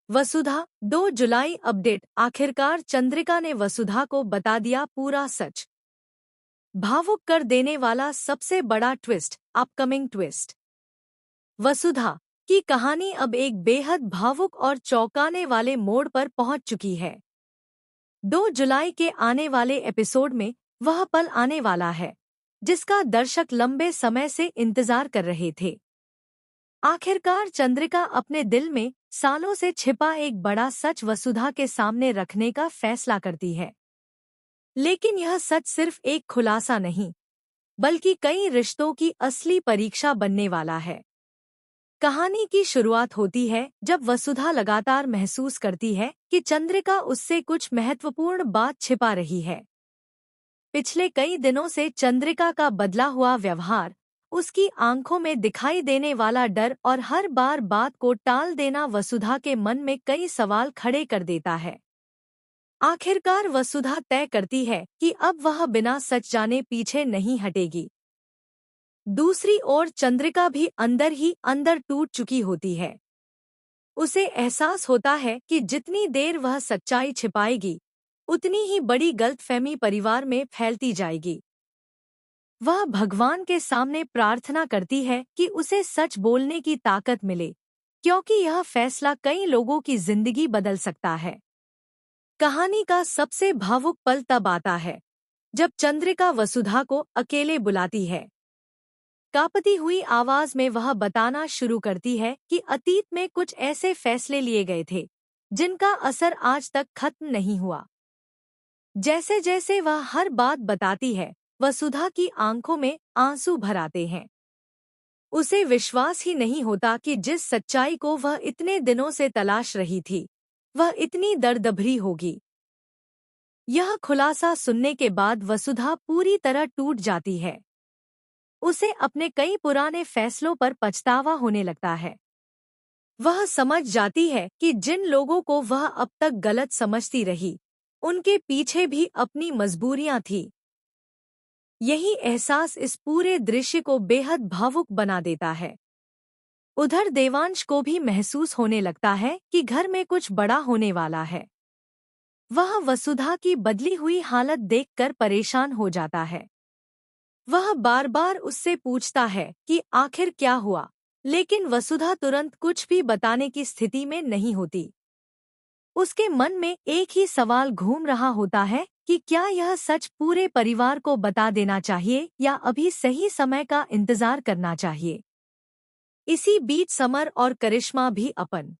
वसुधा 2 जुलाई update. आखिरकार चंद्रिका ने वसुधा को बता दिया पूरा सच। भावुक कर देने वाला सबसे बड़ा ट्विस्ट, अपकमिंग ट्विस्ट। वसुधा की कहानी अब एक बेहद भावुक और चौंकाने वाले मोड़ पर पहुंच चुकी है। 2 जुलाई के आने वाले एपिसोड में वह पल आने वाला है जिसका दर्शक लंबे समय से इंतजार कर रहे थे। आखिरकार चंद्रिका अपने दिल में सालों से छिपा एक बड़ा सच वसुधा के सामने रखने का फैसला करती है। लेकिन यह सच सिर्फ एक खुलासा नहीं, बल्कि कई रिश्तों की असली परीक्षा बनने वाला है। कहानी की शुरुआत होती है जब वसुधा लगातार महसूस करती है कि चंद्रिका उससे कुछ महत्वपूर्ण बात छिपा रही है। पिछले कई दिनों से चंद्रिका का बदला हुआ व्यवहार, उसकी आंखों में दिखाई देने वाला डर और हर बार बात को टाल देना वसुधा के मन में कई सवाल खड़े कर देता है। आखिरकार वसुधा तय करती है कि अब वह बिना सच जाने पीछे नहीं हटेगी। दूसरी ओर चंद्रिका भी अंदर ही अंदर टूट चुकी होती है। उसे एहसास होता है कि जितनी देर वह सच्चाई छिपाएगी, उतनी ही बड़ी गलतफहमी परिवार में फैलती जाएगी। वह भगवान के सामने प्रार्थना करती है कि उसे सच बोलने की ताकत मिले, क्योंकि यह फैसला कई लोगों की जिंदगी बदल सकता है। कहानी का सबसे भावुक पल तब आता है जब चंद्रिका वसुधा को अकेले बुलाती है। कांपती हुई आवाज में वह बताना शुरू करती है कि अतीत में कुछ ऐसे फैसले लिए गए थे जिनका असर आज तक खत्म नहीं हुआ। जैसे जैसे वह हर बात बताती है, वसुधा की आंखों में आंसू भर आते हैं। उसे विश्वास ही नहीं होता कि जिस सच्चाई को वह इतने दिनों से तलाश रही थी, वह इतनी दर्द भरी होगी। यह खुलासा सुनने के बाद वसुधा पूरी तरह टूट जाती है। उसे अपने कई पुराने फैसलों पर पछतावा होने लगता है। वह समझ जाती है कि जिन लोगों को वह अब तक गलत समझती रही, उनके पीछे भी अपनी मजबूरियां थीं। यही एहसास इस पूरे दृश्य को बेहद भावुक बना देता है। उधर देवांश को भी महसूस होने लगता है कि घर में कुछ बड़ा होने वाला है। वह वसुधा की बदली हुई हालत देखकर परेशान हो जाता है। वह बार बार उससे पूछता है कि आखिर क्या हुआ, लेकिन वसुधा तुरंत कुछ भी बताने की स्थिति में नहीं होती। उसके मन में एक ही सवाल घूम रहा होता है कि क्या यह सच पूरे परिवार को बता देना चाहिए या अभी सही समय का इंतजार करना चाहिए। इसी बीच समर और करिश्मा भी अपन